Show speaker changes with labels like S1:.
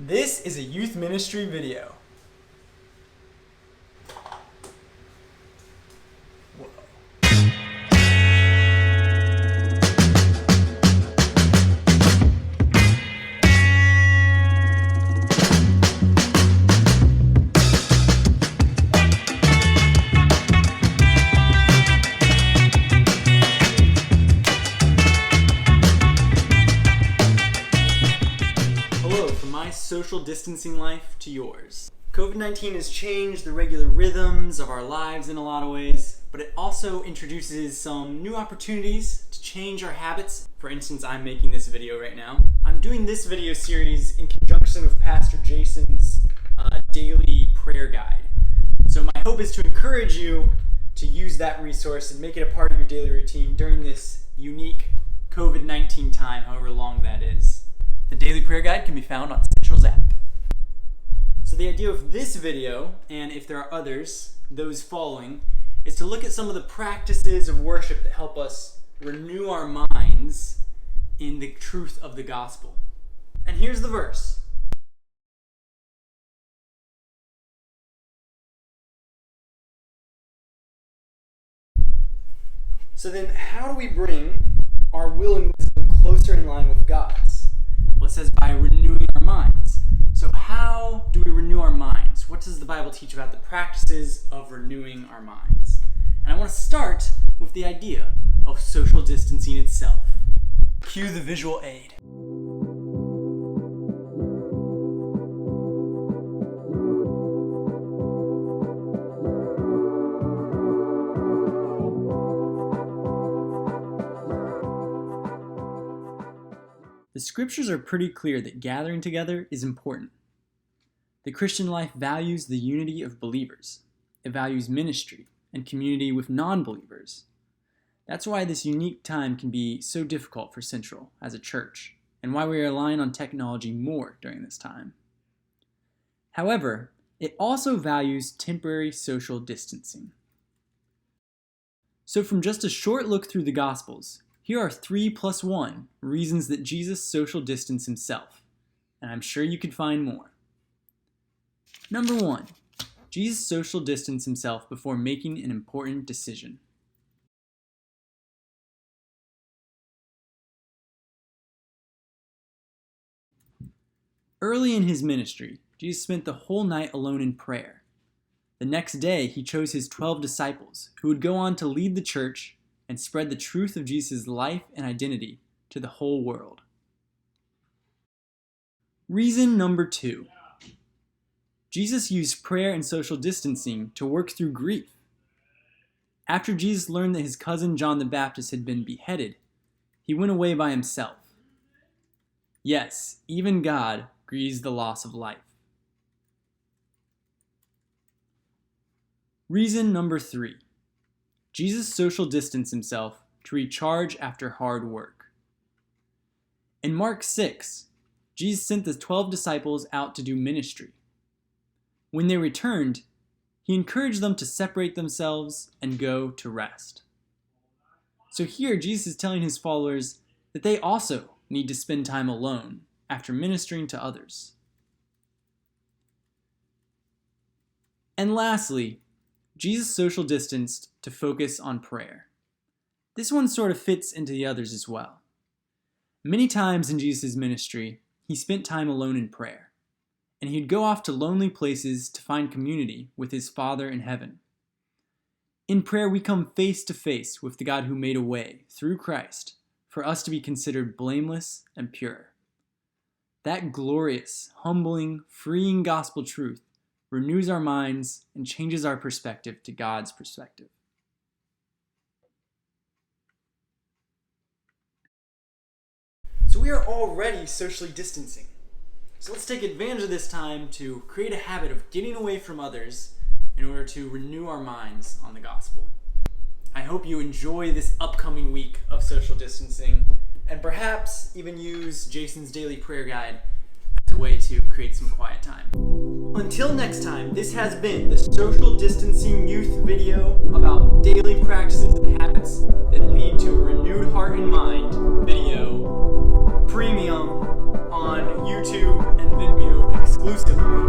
S1: This is a youth ministry video. Social distancing life to yours. COVID-19 has changed the regular rhythms of our lives in a lot of ways, but it also introduces some new opportunities to change our habits. For instance, I'm making this video right now. I'm doing this video series in conjunction with Pastor Jason's daily prayer guide. So my hope is to encourage you to use that resource and make it a part of your daily routine during this unique COVID-19 time, however long that is. The Daily Prayer Guide can be found on Central's app. So the idea of this video, and if there are others, those following, is to look at some of the practices of worship that help us renew our minds in the truth of the gospel. And here's the verse. So then, how do we bring our will and wisdom closer in line with God's? Well, it says by renewing our minds. So how do we renew our minds? What does the Bible teach about the practices of renewing our minds? And I want to start with the idea of social distancing itself. Cue the visual aid. The scriptures are pretty clear that gathering together is important. The Christian life values the unity of believers. It values ministry and community with non-believers. That's why this unique time can be so difficult for Central as a church, and why we are relying on technology more during this time. However, it also values temporary social distancing. So from just a short look through the Gospels, here are 3+1 reasons that Jesus social distanced himself, and I'm sure you could find more. Number 1, Jesus social distanced himself before making an important decision. Early in his ministry, Jesus spent the whole night alone in prayer. The next day, he chose his 12 disciples, who would go on to lead the church and spread the truth of Jesus' life and identity to the whole world. Reason number 2. Jesus used prayer and social distancing to work through grief. After Jesus learned that his cousin John the Baptist had been beheaded, he went away by himself. Yes, even God grieves the loss of life. Reason number 3. Jesus social distanced himself to recharge after hard work. In Mark 6, Jesus sent the 12 disciples out to do ministry. When they returned, he encouraged them to separate themselves and go to rest. So here, Jesus is telling his followers that they also need to spend time alone after ministering to others. And lastly, Jesus social distanced to focus on prayer. This one sort of fits into the others as well. Many times in Jesus' ministry, he spent time alone in prayer, and he'd go off to lonely places to find community with his Father in heaven. In prayer, we come face to face with the God who made a way through Christ for us to be considered blameless and pure. That glorious, humbling, freeing gospel truth renews our minds and changes our perspective to God's perspective. So we are already socially distancing. So let's take advantage of this time to create a habit of getting away from others in order to renew our minds on the gospel. I hope you enjoy this upcoming week of social distancing and perhaps even use Jason's daily prayer guide as a way to create some quiet time. Until next time, this has been the Social Distancing Youth video about daily practices and habits that lead to a renewed heart and mind video premium on YouTube and Vimeo. exclusive.